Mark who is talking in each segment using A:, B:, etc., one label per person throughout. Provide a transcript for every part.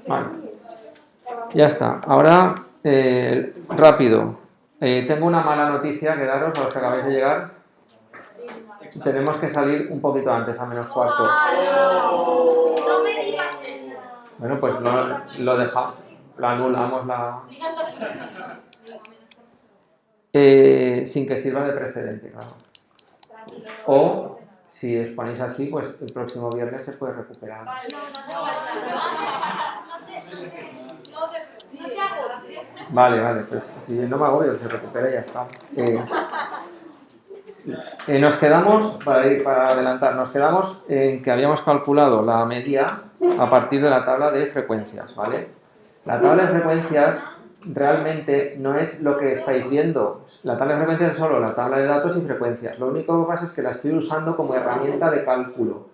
A: Vale. Ya está. Ahora, rápido. Tengo una mala noticia que daros a los que acabáis de llegar. Tenemos que salir un poquito antes, a menos cuarto.
B: No me digas eso.
A: Bueno, pues lo dejamos. Lo anulamos la... sin que sirva de precedente, claro. O, si os ponéis así, pues el próximo viernes se puede recuperar. Vale, pues si no me agobio, se recupera y ya está. Nos quedamos, para adelantar, nos quedamos en que habíamos calculado la media a partir de la tabla de frecuencias, ¿vale? La tabla de frecuencias realmente no es lo que estáis viendo. La tabla de frecuencias es solo la tabla de datos y frecuencias. Lo único que pasa es que la estoy usando como herramienta de cálculo.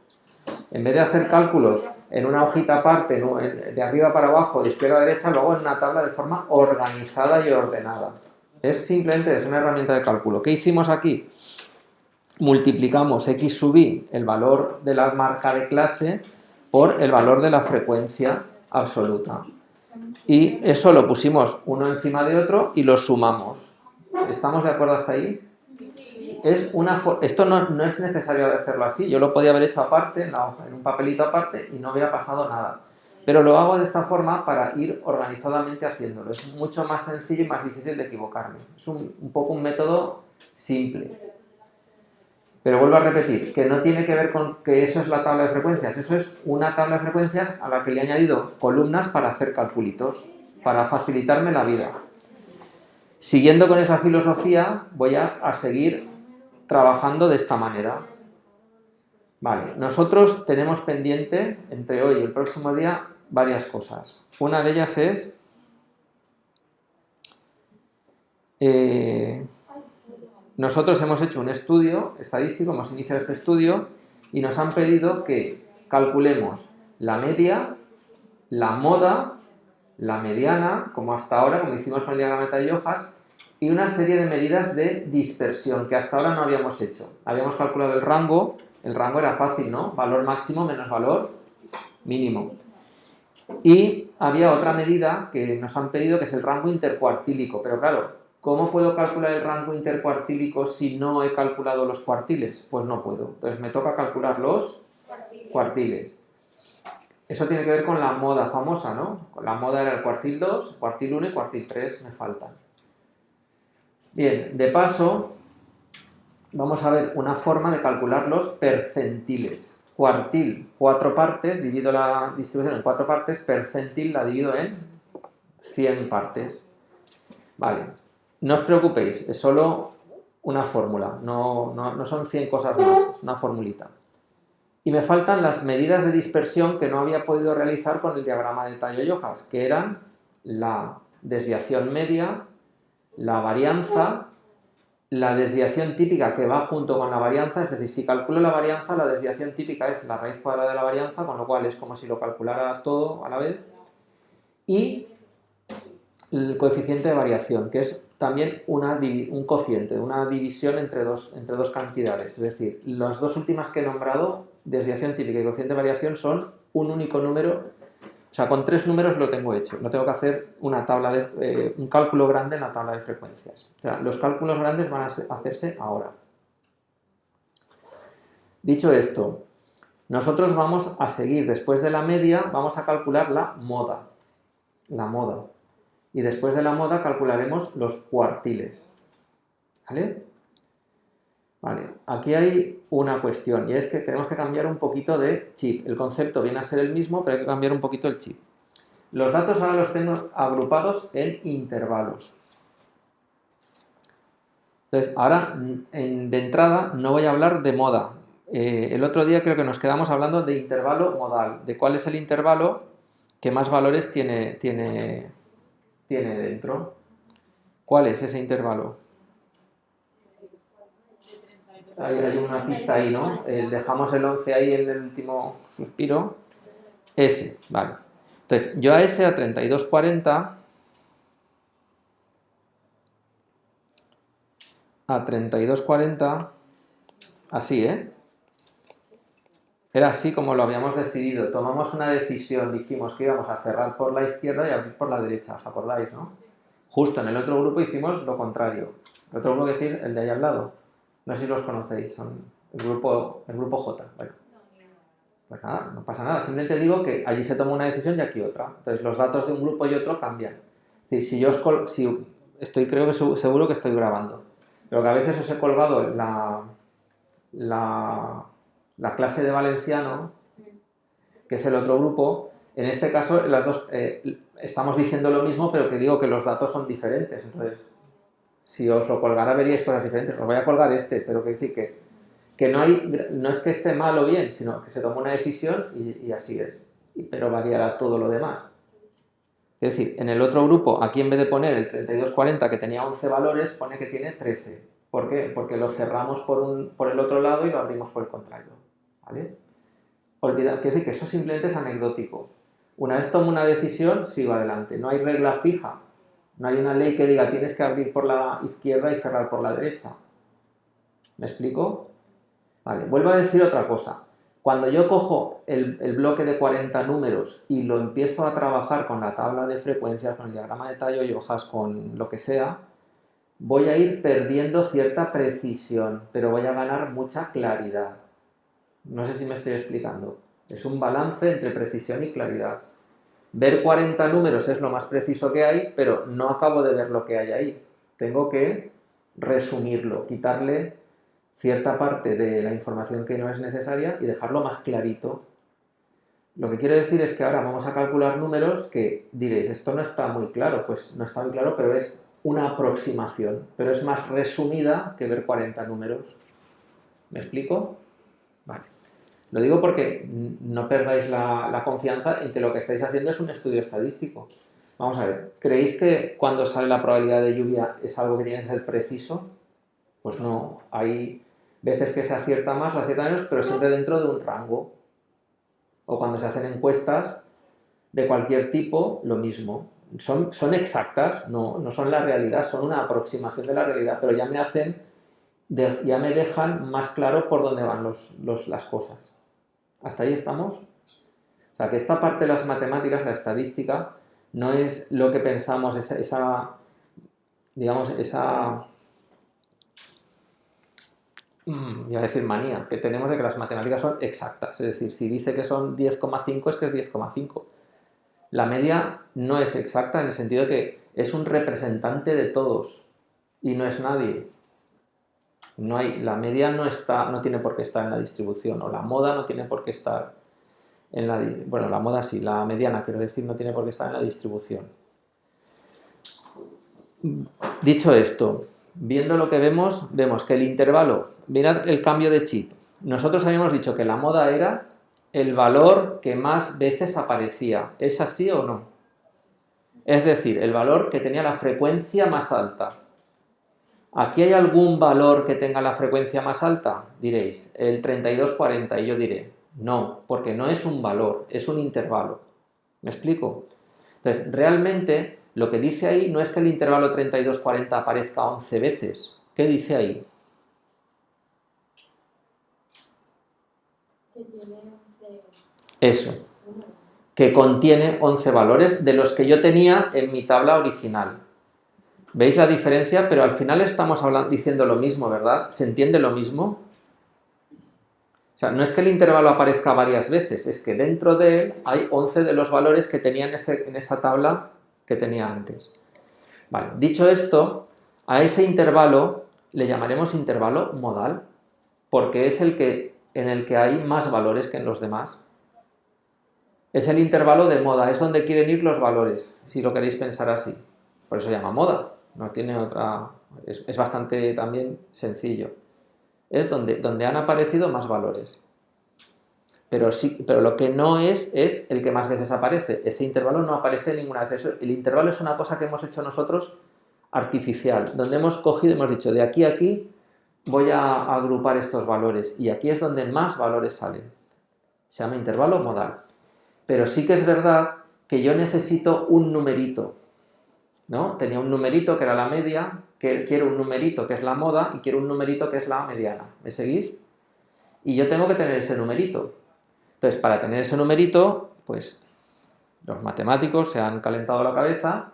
A: En vez de hacer cálculos en una hojita aparte, de arriba para abajo, de izquierda a derecha, lo hago en una tabla de forma organizada y ordenada. Es simplemente una herramienta de cálculo. ¿Qué hicimos aquí? Multiplicamos x sub i, el valor de la marca de clase, por el valor de la frecuencia absoluta. Y eso lo pusimos uno encima de otro y lo sumamos. ¿Estamos de acuerdo hasta ahí? Esto no es necesario hacerlo así. Yo lo podía haber hecho aparte, en un papelito aparte, y no hubiera pasado nada. Pero lo hago de esta forma para ir organizadamente haciéndolo. Es mucho más sencillo y más difícil de equivocarme. Es un poco un método simple. Pero vuelvo a repetir, que no tiene que ver con que eso es la tabla de frecuencias. Eso es una tabla de frecuencias a la que le he añadido columnas para hacer calculitos, para facilitarme la vida. Siguiendo con esa filosofía, voy a seguir trabajando de esta manera. Vale, nosotros tenemos pendiente, entre hoy y el próximo día, varias cosas. Una de ellas es... nosotros hemos hecho un estudio estadístico, hemos iniciado este estudio y nos han pedido que calculemos la media, la moda, la mediana, como hasta ahora, como hicimos con el diagrama de Taylor-Joyce, y una serie de medidas de dispersión que hasta ahora no habíamos hecho. Habíamos calculado el rango era fácil, ¿no? Valor máximo menos valor mínimo. Y había otra medida que nos han pedido que es el rango intercuartílico, pero claro, ¿cómo puedo calcular el rango intercuartílico si no he calculado los cuartiles? Pues no puedo. Entonces me toca calcular los cuartiles. Eso tiene que ver con la moda famosa, ¿no? La moda era el cuartil 2, cuartil 1 y cuartil 3 me faltan. Bien, de paso, vamos a ver una forma de calcular los percentiles. Cuartil, 4 partes, divido la distribución en 4 partes, percentil la divido en 100 partes. Vale, no os preocupéis, es solo una fórmula, no son 100 cosas más, es una formulita. Y me faltan las medidas de dispersión que no había podido realizar con el diagrama de Taylor-Joyce, que eran la desviación media, la varianza, la desviación típica que va junto con la varianza, es decir, si calculo la varianza, la desviación típica es la raíz cuadrada de la varianza, con lo cual es como si lo calculara todo a la vez, y el coeficiente de variación, que es también un cociente, una división entre dos cantidades. Es decir, las dos últimas que he nombrado, desviación típica y cociente de variación, son un único número. O sea, con 3 números lo tengo hecho. No tengo que hacer un cálculo grande en la tabla de frecuencias. O sea, los cálculos grandes van a hacerse ahora. Dicho esto, nosotros vamos a seguir, después de la media, vamos a calcular la moda. La moda. Y después de la moda calcularemos los cuartiles. ¿Vale? Vale, aquí hay una cuestión y es que tenemos que cambiar un poquito de chip. El concepto viene a ser el mismo, pero hay que cambiar un poquito el chip. Los datos ahora los tengo agrupados en intervalos. Entonces, ahora de entrada no voy a hablar de moda. El otro día creo que nos quedamos hablando de intervalo modal, de cuál es el intervalo que más valores tiene dentro. ¿Cuál es ese intervalo? Hay una pista ahí, ¿no? Dejamos el 11 ahí en el último suspiro. S, vale. Entonces, yo a S a 3240, así, ¿eh? Era así como lo habíamos decidido. Tomamos una decisión, dijimos que íbamos a cerrar por la izquierda y abrir por la derecha, ¿os acordáis, no? Justo en el otro grupo hicimos lo contrario. El otro grupo, es decir, el de ahí al lado. No sé si los conocéis, son el grupo J. Bueno, pues nada, no pasa nada. Simplemente digo que allí se toma una decisión y aquí otra. Entonces los datos de un grupo y otro cambian. Es decir, si yo creo que seguro que estoy grabando, pero que a veces os he colgado la clase de valenciano, que es el otro grupo. En este caso, las dos estamos diciendo lo mismo, pero que digo que los datos son diferentes. Entonces, si os lo colgara veríais cosas diferentes. Os voy a colgar pero que decir que no es que esté mal o bien, sino que se toma una decisión y así es. Pero variará todo lo demás. Es decir, en el otro grupo, aquí en vez de poner el 3240 que tenía 11 valores, pone que tiene 13. ¿Por qué? Porque lo cerramos por el otro lado y lo abrimos por el contrario. ¿Vale? Quiero decir que eso simplemente es anecdótico. Una vez tomo una decisión, sigo adelante. No hay regla fija. No hay una ley que diga tienes que abrir por la izquierda y cerrar por la derecha. ¿Me explico? Vale, vuelvo a decir otra cosa. Cuando yo cojo el bloque de 40 números y lo empiezo a trabajar con la tabla de frecuencias, con el diagrama de tallo y hojas, con lo que sea, voy a ir perdiendo cierta precisión, pero voy a ganar mucha claridad. No sé si me estoy explicando. Es un balance entre precisión y claridad. Ver 40 números es lo más preciso que hay, pero no acabo de ver lo que hay ahí. Tengo que resumirlo, quitarle cierta parte de la información que no es necesaria y dejarlo más clarito. Lo que quiero decir es que ahora vamos a calcular números que diréis, esto no está muy claro. Pues no está muy claro, pero es una aproximación, pero es más resumida que ver 40 números. ¿Me explico? Vale. Lo digo porque no perdáis la confianza en que lo que estáis haciendo es un estudio estadístico. Vamos a ver, ¿creéis que cuando sale la probabilidad de lluvia es algo que tiene que ser preciso? Pues no, hay veces que se acierta más o acierta menos, pero siempre dentro de un rango. O cuando se hacen encuestas de cualquier tipo, lo mismo. Son exactas, no son la realidad, son una aproximación de la realidad, pero ya ya me dejan más claro por dónde van las cosas. ¿Hasta ahí estamos? O sea, que esta parte de las matemáticas, la estadística, no es lo que pensamos, digamos, iba a decir manía, que tenemos de que las matemáticas son exactas. Es decir, si dice que son 10,5 es que es 10,5. La media no es exacta en el sentido de que es un representante de todos y no es nadie. La media no tiene por qué estar en la distribución, o la moda no tiene por qué estar bueno, la moda sí, la mediana, quiero decir, no tiene por qué estar en la distribución. Dicho esto, viendo lo que vemos que el intervalo, mirad el cambio de chip. Nosotros habíamos dicho que la moda era el valor que más veces aparecía. ¿Es así o no? Es decir, el valor que tenía la frecuencia más alta. ¿Aquí hay algún valor que tenga la frecuencia más alta? Diréis, el 3240, y yo diré, no, porque no es un valor, es un intervalo. ¿Me explico? Entonces, realmente lo que dice ahí no es que el intervalo 3240 aparezca 11 veces. ¿Qué dice ahí?
B: Que tiene 11.
A: Eso, que contiene 11 valores de los que yo tenía en mi tabla original. ¿Veis la diferencia? Pero al final estamos diciendo lo mismo, ¿verdad? ¿Se entiende lo mismo? O sea, no es que el intervalo aparezca varias veces, es que dentro de él hay 11 de los valores que tenía en esa tabla que tenía antes. Vale, dicho esto, a ese intervalo le llamaremos intervalo modal, porque es en el que hay más valores que en los demás. Es el intervalo de moda, es donde quieren ir los valores, si lo queréis pensar así. Por eso se llama moda, no tiene otra... Es bastante también sencillo. Es donde han aparecido más valores. Pero lo que no es el que más veces aparece. Ese intervalo no aparece ninguna vez. El intervalo es una cosa que hemos hecho nosotros artificial, donde hemos cogido y hemos dicho, de aquí a aquí voy a agrupar estos valores, y aquí es donde más valores salen. Se llama intervalo modal. Pero sí que es verdad que yo necesito un numerito, ¿no? Tenía un numerito que era la media, que quiero un numerito que es la moda y quiero un numerito que es la mediana. ¿Me seguís? Y yo tengo que tener ese numerito. Entonces, para tener ese numerito, pues los matemáticos se han calentado la cabeza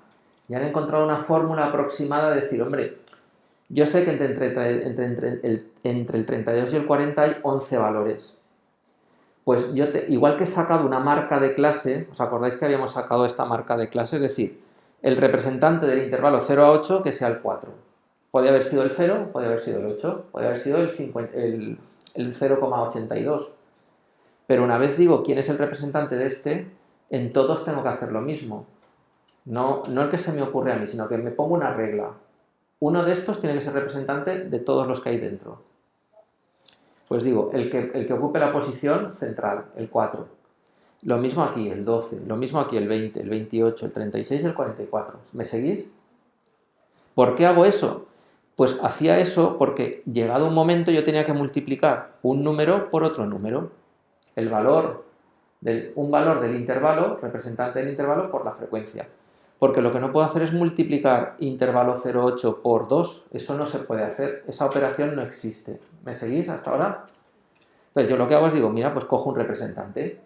A: y han encontrado una fórmula aproximada de decir, hombre, yo sé que entre el 32 y el 40 hay 11 valores. Pues igual que he sacado una marca de clase, ¿os acordáis que habíamos sacado esta marca de clase? Es decir, el representante del intervalo 0 a 8 que sea el 4. Puede haber sido el 0, puede haber sido el 8, puede haber sido el 0,82. Pero una vez digo quién es el representante de este, en todos tengo que hacer lo mismo. No el que se me ocurre a mí, sino que me pongo una regla. Uno de estos tiene que ser representante de todos los que hay dentro. Pues digo, el que ocupe la posición central, el 4. Lo mismo aquí, el 12. Lo mismo aquí, el 20, el 28, el 36 y el 44. ¿Me seguís? ¿Por qué hago eso? Pues hacía eso porque llegado un momento yo tenía que multiplicar un número por otro número. Un valor del intervalo, representante del intervalo, por la frecuencia. Porque lo que no puedo hacer es multiplicar intervalo 0,8 por 2. Eso no se puede hacer. Esa operación no existe. ¿Me seguís hasta ahora? Entonces yo lo que hago es digo, mira, pues cojo un representante.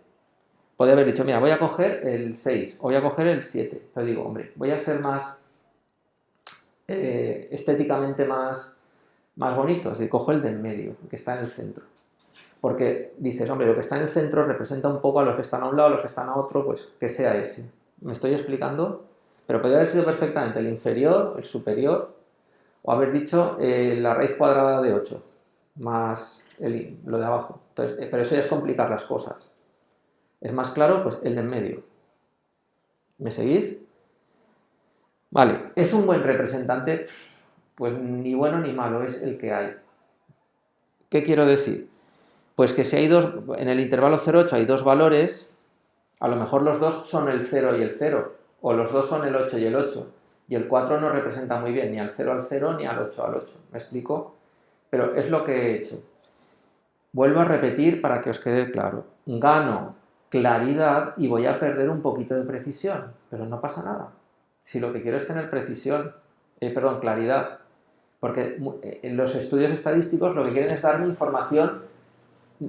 A: Podría haber dicho, mira, voy a coger el 6 o voy a coger el 7. Entonces digo, hombre, voy a ser más estéticamente más bonito. Es decir, cojo el de en medio, que está en el centro. Porque dices, hombre, lo que está en el centro representa un poco a los que están a un lado, a los que están a otro, pues que sea ese. ¿Me estoy explicando? Pero podría haber sido perfectamente el inferior, el superior, o haber dicho la raíz cuadrada de 8, más lo de abajo. Entonces, pero eso ya es complicar las cosas. ¿Es más claro? Pues el de en medio. ¿Me seguís? Vale, ¿es un buen representante? Pues ni bueno ni malo, es el que hay. ¿Qué quiero decir? Pues que si hay en el intervalo 0,8 hay dos valores, a lo mejor los dos son el 0 y el 0, o los dos son el 8 y el 8, y el 4 no representa muy bien ni al 0 al 0 ni al 8 al 8. ¿Me explico? Pero es lo que he hecho. Vuelvo a repetir para que os quede claro. Gano claridad y voy a perder un poquito de precisión, pero no pasa nada. Si lo que quiero es tener claridad, porque en los estudios estadísticos lo que quieren es darme información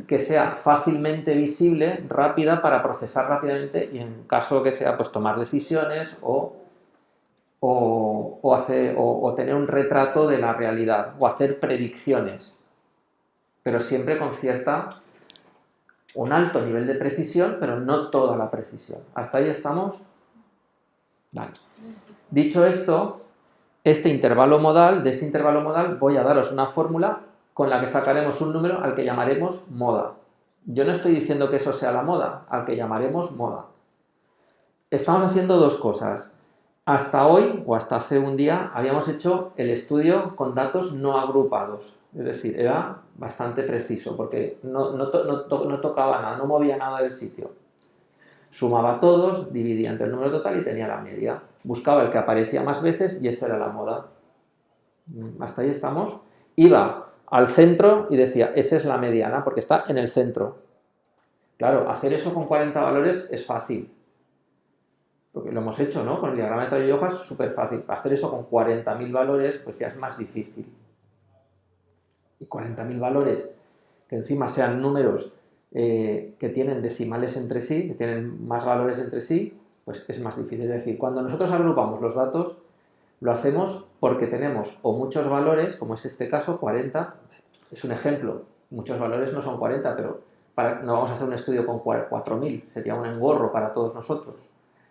A: que sea fácilmente visible, rápida, para procesar rápidamente y en caso que sea, pues tomar decisiones o tener un retrato de la realidad o hacer predicciones, pero siempre con un alto nivel de precisión, pero no toda la precisión. ¿Hasta ahí estamos? Vale. Dicho esto, de ese intervalo modal voy a daros una fórmula con la que sacaremos un número al que llamaremos moda. Yo no estoy diciendo que eso sea la moda, al que llamaremos moda. Estamos haciendo dos cosas. Hasta hoy, o hasta hace un día, habíamos hecho el estudio con datos no agrupados. Es decir, era bastante preciso, porque no tocaba nada, no movía nada del sitio. Sumaba todos, dividía entre el número total y tenía la media. Buscaba el que aparecía más veces y esa era la moda. Hasta ahí estamos. Iba al centro y decía, esa es la mediana, porque está en el centro. Claro, hacer eso con 40 valores es fácil. Porque lo hemos hecho, ¿no? Con el diagrama de Taylor y hojas es súper fácil. Hacer eso con 40.000 valores, pues ya es más difícil. Y 40.000 valores, que encima sean números que tienen decimales entre sí, que tienen más valores entre sí, pues es más difícil. Es decir, cuando nosotros agrupamos los datos, lo hacemos porque tenemos o muchos valores, como es este caso, 40, es un ejemplo, muchos valores no son 40, pero no vamos a hacer un estudio con 4.000, sería un engorro para todos nosotros.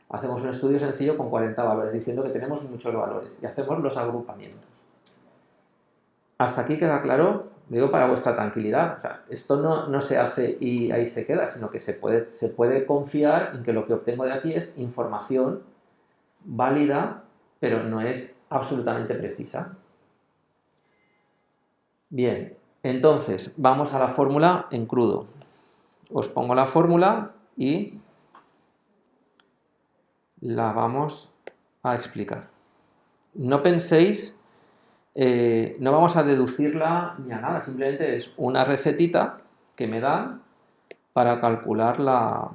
A: Hacemos un estudio sencillo con 40 valores, diciendo que tenemos muchos valores, y hacemos los agrupamientos. ¿Hasta aquí queda claro? Digo para vuestra tranquilidad. O sea, esto no se hace y ahí se queda, sino que se puede confiar en que lo que obtengo de aquí es información válida, pero no es absolutamente precisa. Bien, entonces vamos a la fórmula en crudo. Os pongo la fórmula y la vamos a explicar. No penséis, no vamos a deducirla ni a nada, simplemente es una recetita que me dan para calcular la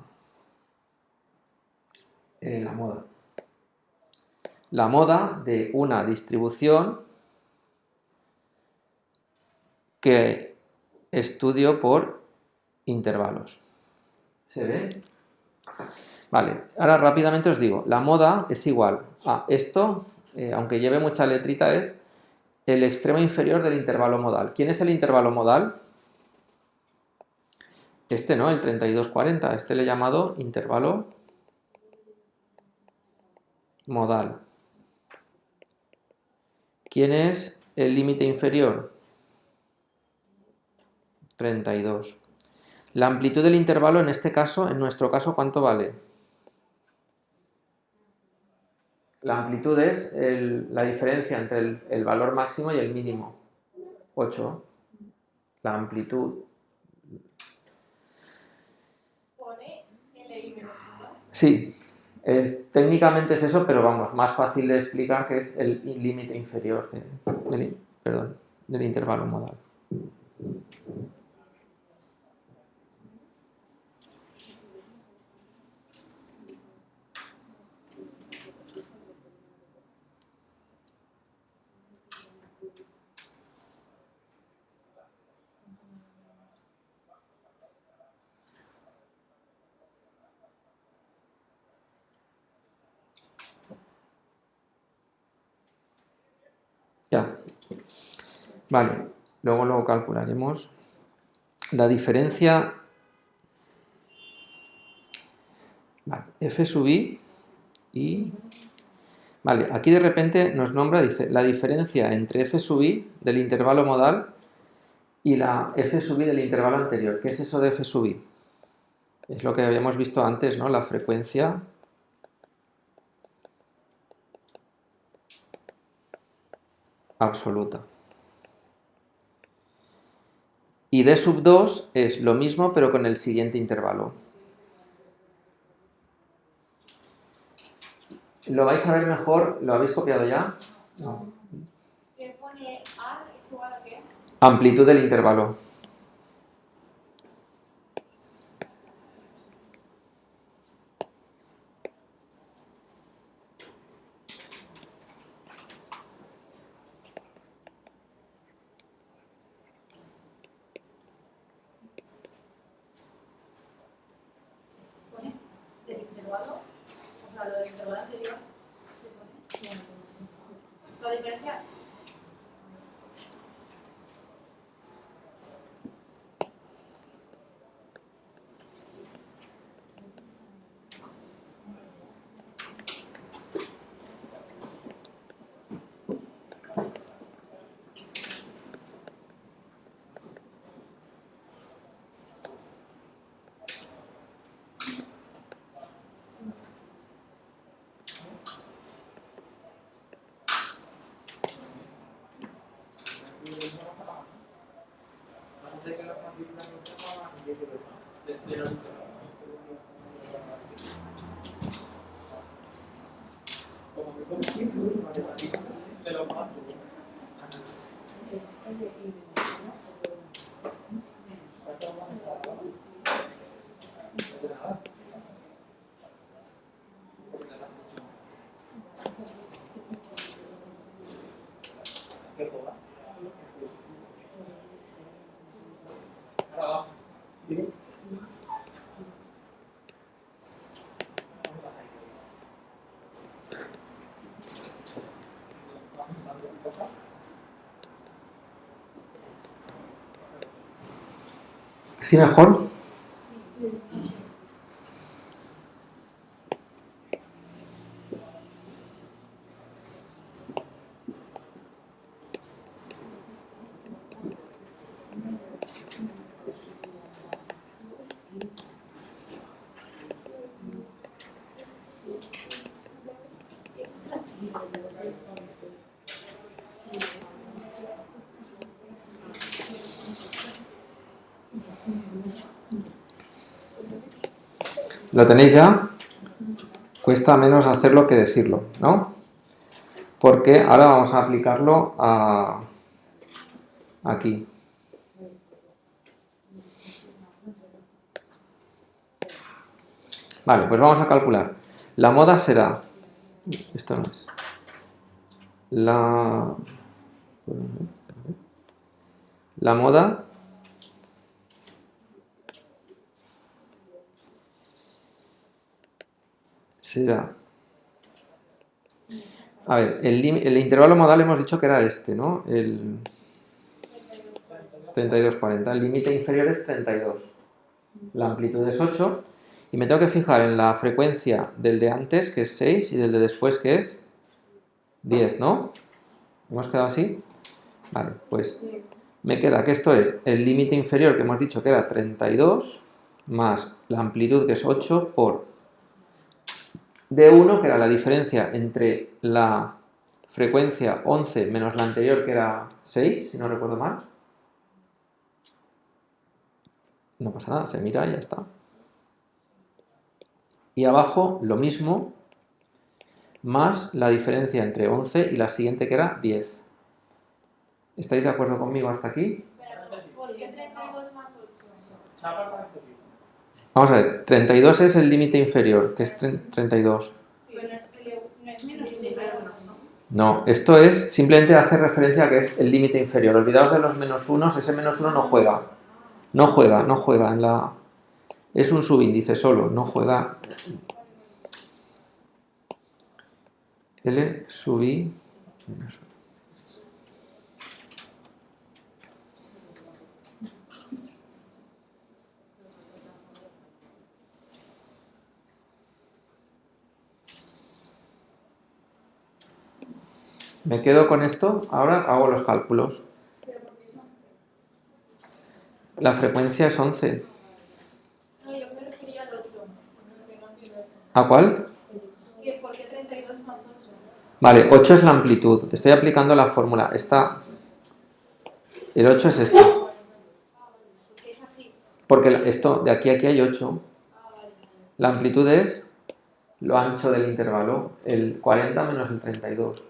A: moda. La moda de una distribución que estudio por intervalos. ¿Se ve? Vale, ahora rápidamente os digo, la moda es igual a esto, aunque lleve mucha letrita, es el extremo inferior del intervalo modal. ¿Quién es el intervalo modal? Este, ¿no? El 32,40. Este le he llamado intervalo modal. ¿Quién es el límite inferior? 32. La amplitud del intervalo en este caso, en nuestro caso, ¿cuánto vale? La amplitud es la diferencia entre el valor máximo y el mínimo. 8. La amplitud.
B: Pone LI menos 1.
A: Sí, técnicamente es eso, pero vamos, más fácil de explicar que es el límite inferior del intervalo modal. Ya. Vale, luego lo calcularemos. La diferencia... Vale, f sub i y... Vale, aquí de repente nos nombra, dice, la diferencia entre f sub i del intervalo modal y la f sub i del intervalo anterior. ¿Qué es eso de f sub i? Es lo que habíamos visto antes, ¿no? La frecuencia absoluta. Y d sub 2 es lo mismo, pero con el siguiente intervalo. ¿Lo vais a ver mejor? ¿Lo habéis copiado ya? No.
B: ¿Qué pone A es igual a qué?
A: Amplitud del intervalo.
B: Pone del intervalo. O sea, lo del intervalo anterior. ¿Qué pone? ¿La diferencia? ¿Sí mejor? ¿Lo tenéis ya? Cuesta menos hacerlo que decirlo, ¿no? Porque ahora vamos a aplicarlo aquí. Vale, pues vamos a calcular. La moda será... Esto no es. La moda
A: será... A ver, el intervalo modal hemos dicho que era este, ¿no? El 32,40. El límite inferior es 32. La amplitud es 8. Y me tengo que fijar en la frecuencia del de antes, que es 6, y del de después, que es 10, ¿no? ¿Hemos quedado así? Vale, pues me queda que esto es el límite inferior que hemos dicho que era 32, más la amplitud, que es 8, por D1, que era la diferencia entre la frecuencia 11 menos la anterior, que era 6, si no recuerdo mal. No pasa nada, se mira y ya está. Y abajo lo mismo, más la diferencia entre 11 y la siguiente, que era 10. ¿Estáis de acuerdo conmigo hasta aquí?
B: ¿Por qué 32 más 8?
A: Vamos a ver, 32 es el límite inferior, que es 32.
B: Bueno, no es menos inferior,
A: No, esto es simplemente hacer referencia a que es el límite inferior. Olvidaos de los menos unos, ese menos uno no juega. No juega en la... Es un subíndice solo, no juega. L sub I. Me quedo con esto, ahora hago los cálculos. La frecuencia es 11.
B: No, yo me refería al 8.
A: ¿A cuál?
B: ¿Por qué 32 más 8?
A: Vale, 8 es la amplitud. Estoy aplicando la fórmula. El 8 es esto.
B: Porque es así.
A: Porque esto, de aquí a aquí hay 8. La amplitud es lo ancho del intervalo, el 40 menos el 32.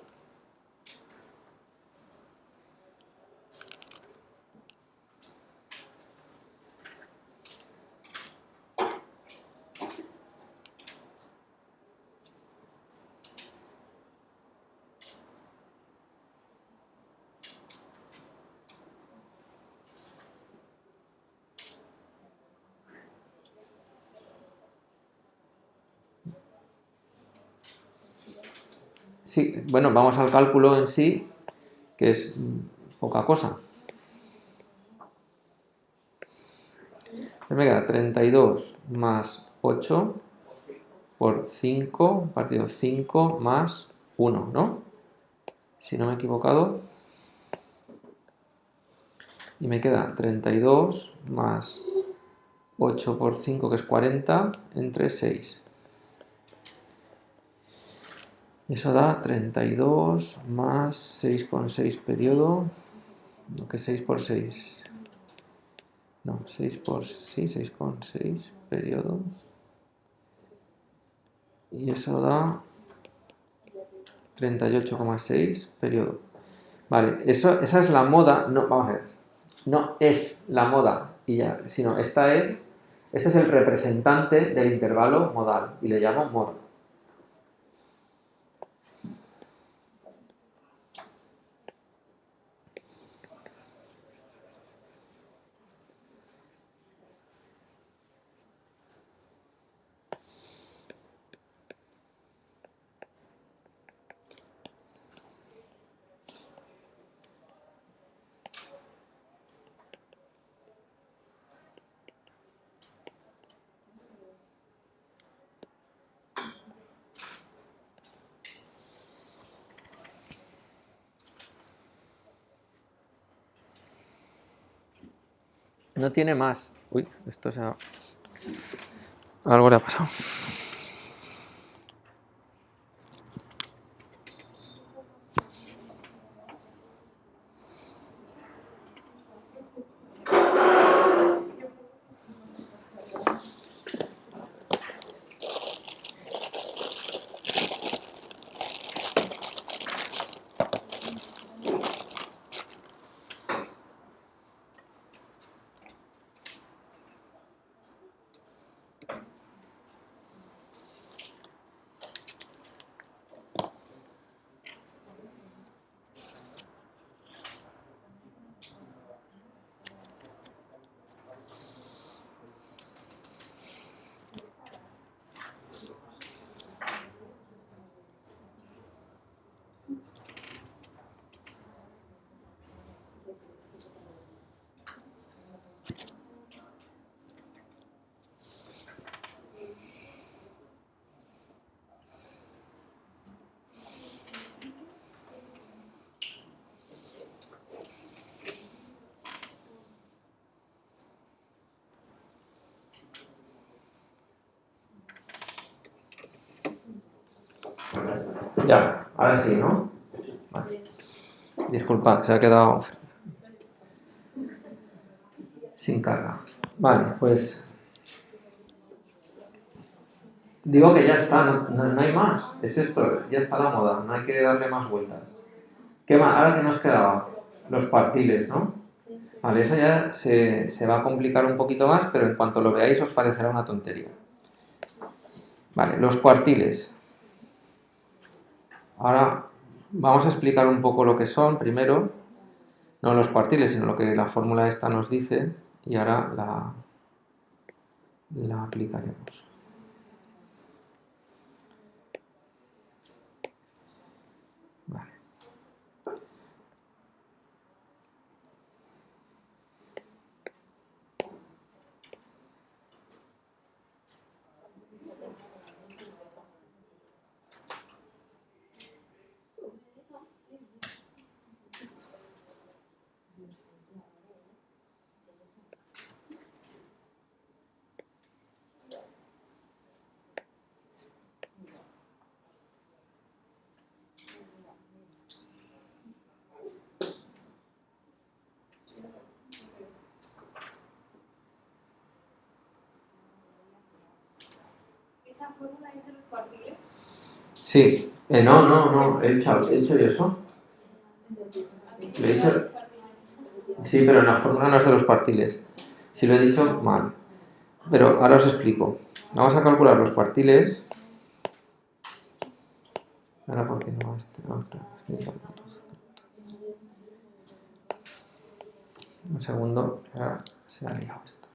A: Sí, bueno, vamos al cálculo en sí, que es poca cosa. Me queda 32 más 8 por 5, partido 5 más 1, ¿no? Si no me he equivocado. Y me queda 32 más 8 por 5, que es 40, entre 6. Eso da 32 más 6,6 periodo. No, que 6 por 6. No, 6 por 6, 6,6 periodo. Y eso da 38,6 periodo. Vale, esa es la moda. No, vamos a ver. No es la moda, y ya, sino este es el representante del intervalo modal, y le llamo moda. No tiene más. Uy, esto se ha... Algo le ha pasado. Ya, ahora sí, ¿no? Vale. Disculpad, se ha quedado sin carga. Vale, pues digo que ya está, no hay más. Es esto, ya está la moda, no hay que darle más vueltas. ¿Qué más? Ahora que nos quedaba, los cuartiles, ¿no? Vale, eso ya se va a complicar un poquito más, pero en cuanto lo veáis os parecerá una tontería. Vale, los cuartiles. Ahora vamos a explicar un poco lo que son primero, no los cuartiles, sino lo que la fórmula esta nos dice, y ahora la aplicaremos. Vale.
B: ¿Esa fórmula es de los cuartiles?
A: Sí, no, he hecho yo eso. Lo he dicho, sí, pero en la fórmula no es de los cuartiles. Si lo he dicho mal. Pero ahora os explico. Vamos a calcular los cuartiles. Ahora, ¿por qué no este? Un segundo, ahora se ha liado esto.